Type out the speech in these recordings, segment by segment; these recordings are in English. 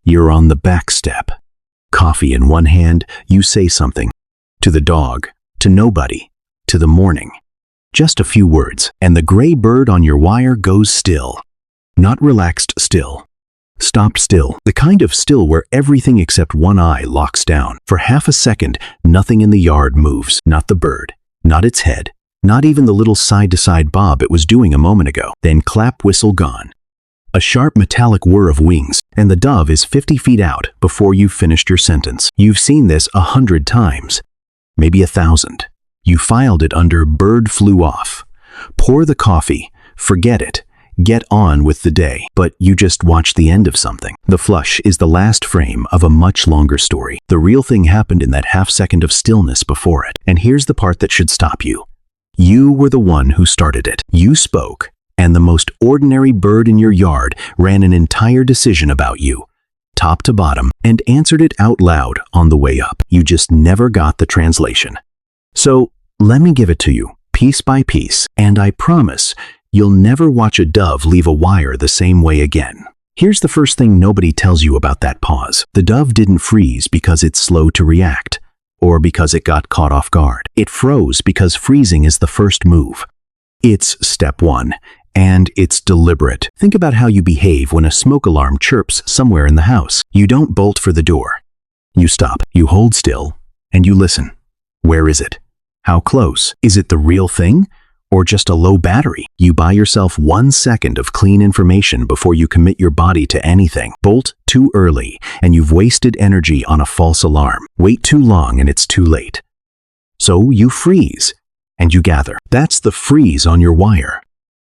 You're on the back step. Coffee in one hand, you say something. To the dog, to nobody, to the morning. Just a few words, and the gray bird on your wire goes still. Not relaxed still. Stopped still. The kind of still where everything except one eye locks down. For half a second, nothing in the yard moves. Not the bird, not its head, not even the little side-to-side bob it was doing a moment ago. Then clap whistle gone. A sharp metallic whir of wings, and the dove is 50 feet out before you've finished your sentence. You've seen this 100 times, maybe 1,000. You filed it under bird flew off. Pour the coffee, forget it, get on with the day. But you just watched the end of something. The flush is the last frame of a much longer story. The real thing happened in that half second of stillness before it. And here's the part that should stop you. You were the one who started it. You spoke, and the most ordinary bird in your yard ran an entire decision about you, top to bottom, and answered it out loud on the way up. You just never got the translation. So let me give it to you, piece by piece, and I promise you'll never watch a dove leave a wire the same way again. Here's the first thing nobody tells you about that pause. The dove didn't freeze because it's slow to react, or because it got caught off guard. It froze because freezing is the first move. It's step one, and it's deliberate. Think about how you behave when a smoke alarm chirps somewhere in the house. You don't bolt for the door. You stop, you hold still, and you listen. Where is it? How close? Is it the real thing? Or just a low battery? You buy yourself 1 second of clean information before you commit your body to anything. Bolt too early, and you've wasted energy on a false alarm. Wait too long, and it's too late. So you freeze, and you gather. That's the freeze on your wire.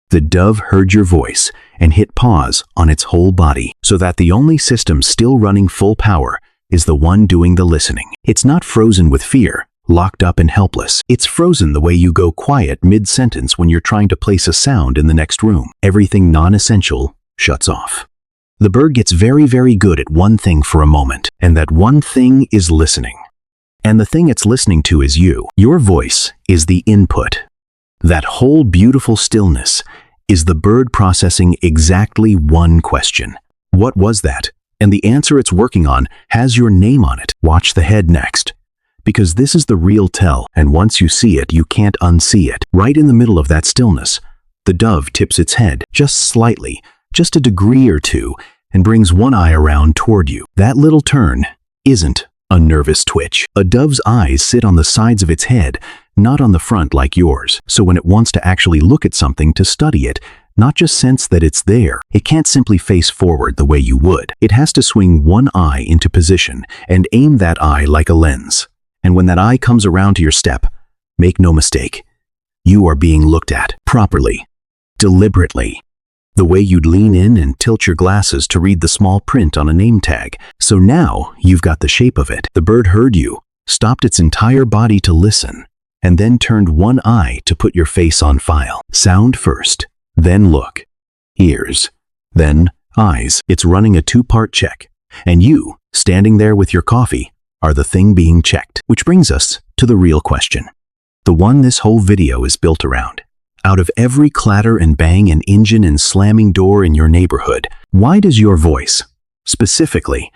The dove heard your voice and hit pause on its whole body, so that the only system still running full power is the one doing the listening. It's not frozen with fear, locked up and helpless. It's frozen the way you go quiet mid-sentence when you're trying to place a sound in the next room. Everything non-essential shuts off. The bird gets very, very good at one thing for a moment, and that one thing is listening. And the thing it's listening to is you. Your voice is the input. That whole beautiful stillness is the bird processing exactly one question. What was that? And the answer it's working on has your name on it. Watch the head next. Because this is the real tell, and once you see it, you can't unsee it. Right in the middle of that stillness, the dove tips its head, just slightly, just a degree or two, and brings one eye around toward you. That little turn isn't a nervous twitch. A dove's eyes sit on the sides of its head, not on the front like yours. So when it wants to actually look at something, to study it, not just sense that it's there, it can't simply face forward the way you would. It has to swing one eye into position and aim that eye like a lens. And when that eye comes around to your step, make no mistake, you are being looked at properly, deliberately, the way you'd lean in and tilt your glasses to read the small print on a name tag. So now you've got the shape of it. The bird heard you, stopped its entire body to listen, and then turned one eye to put your face on file. Sound first, then look. Ears, then eyes. It's running a two-part check. And you, standing there with your coffee, are the thing being checked. Which brings us to the real question. The one this whole video is built around. Out of every clatter and bang and engine and slamming door in your neighborhood, why does your voice, specifically,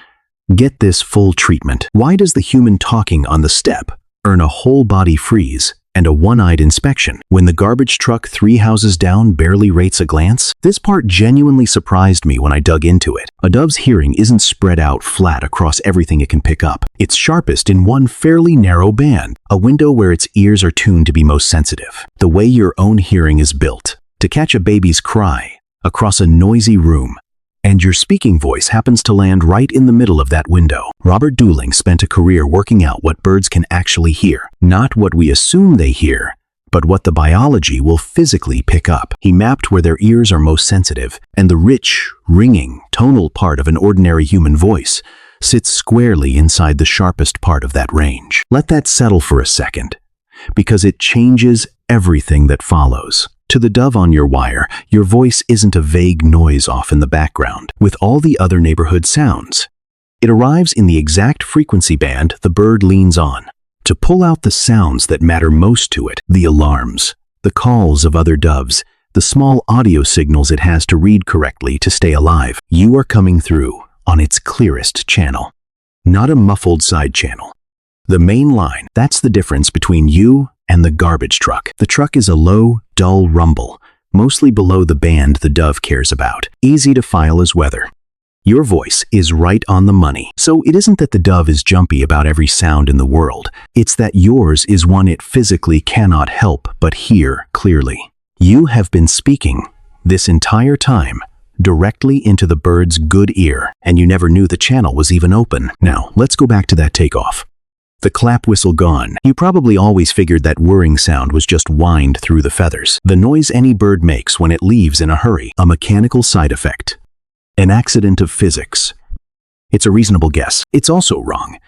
get this full treatment? Why does the human talking on the step earn a whole body freeze and a one-eyed inspection when the garbage truck 3 houses down barely rates a glance? This part genuinely surprised me when I dug into it. A dove's hearing isn't spread out flat across everything it can pick up. It's sharpest in one fairly narrow band, a window where its ears are tuned to be most sensitive. The way your own hearing is built, to catch a baby's cry across a noisy room, and your speaking voice happens to land right in the middle of that window. Robert Dooling spent a career working out what birds can actually hear. Not what we assume they hear, but what the biology will physically pick up. He mapped where their ears are most sensitive, and the rich, ringing, tonal part of an ordinary human voice sits squarely inside the sharpest part of that range. Let that settle for a second, because it changes everything that follows. To the dove on your wire, your voice isn't a vague noise off in the background with all the other neighborhood sounds. It arrives in the exact frequency band the bird leans on to pull out the sounds that matter most to it, the alarms, the calls of other doves, the small audio signals it has to read correctly to stay alive. You are coming through on its clearest channel. Not a muffled side channel. The main line, that's the difference between you and the garbage truck. The truck is a low, dull rumble, mostly below the band the dove cares about, easy to file as weather. Your voice is right on the money. So it isn't that the dove is jumpy about every sound in the world. It's that yours is one it physically cannot help but hear clearly. You have been speaking this entire time directly into the bird's good ear, and you never knew the channel was even open. Now, let's go back to that takeoff. The clap whistle gone. You probably always figured that whirring sound was just whined through the feathers. The noise any bird makes when it leaves in a hurry. A mechanical side effect. An accident of physics. It's a reasonable guess. It's also wrong.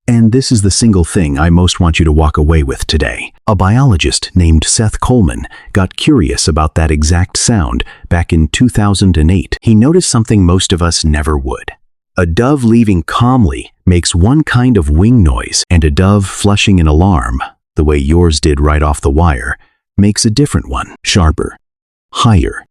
And this is the single thing I most want you to walk away with today. A biologist named Seth Coleman got curious about that exact sound back in 2008. He noticed something most of us never would. A dove leaving calmly makes one kind of wing noise, and a dove flushing an alarm, the way yours did right off the wire, makes a different one, sharper, higher,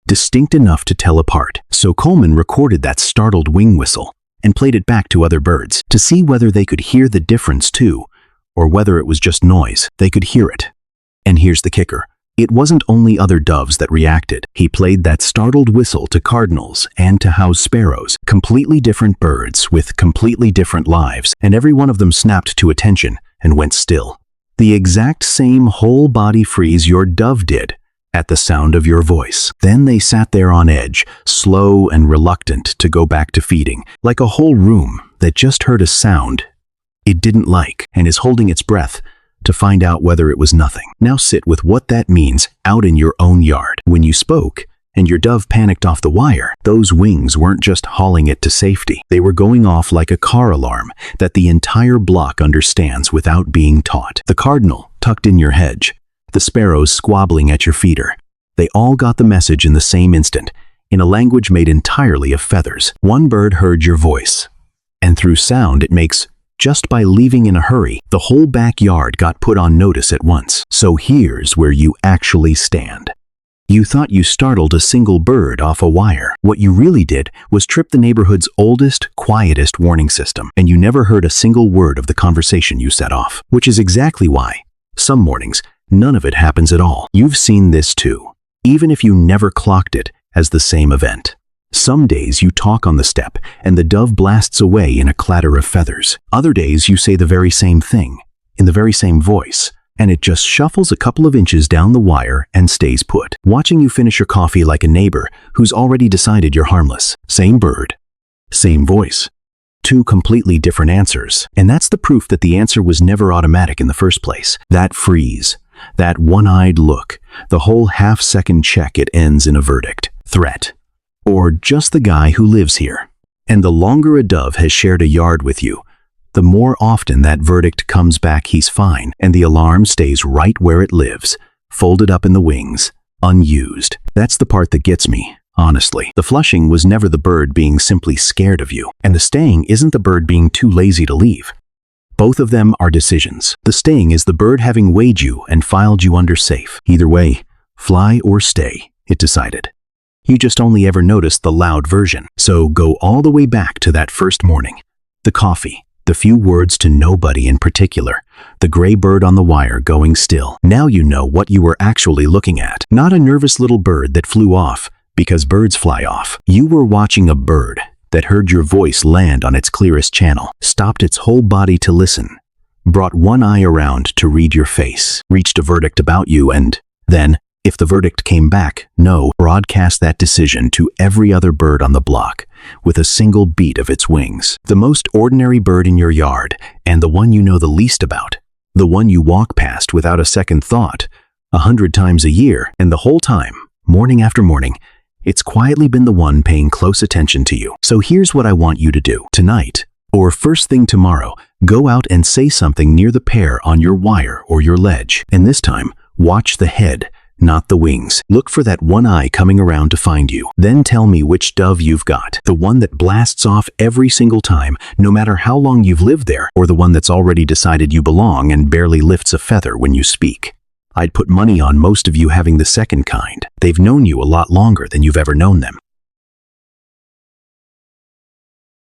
distinct enough to tell apart. So Coleman recorded that startled wing whistle and played it back to other birds to see whether they could hear the difference too, or whether it was just noise. They could hear it. And here's the kicker. It wasn't only other doves that reacted. He played that startled whistle to cardinals and to house sparrows, completely different birds with completely different lives, and every one of them snapped to attention and went still. The exact same whole body freeze your dove did at the sound of your voice. Then they sat there on edge, slow and reluctant to go back to feeding, like a whole room that just heard a sound it didn't like and is holding its breath to find out whether it was nothing. Now sit with what that means out in your own yard. When you spoke and your dove panicked off the wire, those wings weren't just hauling it to safety. They were going off like a car alarm that the entire block understands without being taught. The cardinal tucked in your hedge, the sparrows squabbling at your feeder. They all got the message in the same instant, in a language made entirely of feathers. One bird heard your voice, and through sound it makes, just by leaving in a hurry, the whole backyard got put on notice at once. So here's where you actually stand. You thought you startled a single bird off a wire. What you really did was trip the neighborhood's oldest, quietest warning system, and you never heard a single word of the conversation you set off. Which is exactly why, some mornings, none of it happens at all. You've seen this too, even if you never clocked it as the same event. Some days you talk on the step and the dove blasts away in a clatter of feathers. Other days you say the very same thing, in the very same voice, and it just shuffles a couple of inches down the wire and stays put, watching you finish your coffee like a neighbor who's already decided you're harmless. Same bird, same voice. Two completely different answers. And that's the proof that the answer was never automatic in the first place. That freeze, that one-eyed look, the whole half-second check it ends in a verdict, threat, or just the guy who lives here. And the longer a dove has shared a yard with you, the more often that verdict comes back he's fine, and the alarm stays right where it lives, folded up in the wings, unused. That's the part that gets me, honestly. The flushing was never the bird being simply scared of you, and the staying isn't the bird being too lazy to leave. Both of them are decisions. The staying is the bird having weighed you and filed you under safe. Either way, fly or stay, it decided. You just only ever noticed the loud version. So go all the way back to that first morning. The coffee, the few words to nobody in particular, the gray bird on the wire going still. Now you know what you were actually looking at. Not a nervous little bird that flew off, because birds fly off. You were watching a bird that heard your voice land on its clearest channel, stopped its whole body to listen, brought one eye around to read your face, reached a verdict about you, and then, if the verdict came back, no, broadcast that decision to every other bird on the block with a single beat of its wings. The most ordinary bird in your yard, and the one you know the least about, the one you walk past without a second thought, 100 times a year, and the whole time, morning after morning, it's quietly been the one paying close attention to you. So here's what I want you to do. Tonight, or first thing tomorrow, go out and say something near the pair on your wire or your ledge. And this time, watch the head, not the wings. Look for that one eye coming around to find you. Then tell me which dove you've got. The one that blasts off every single time, no matter how long you've lived there, or the one that's already decided you belong and barely lifts a feather when you speak. I'd put money on most of you having the second kind. They've known you a lot longer than you've ever known them.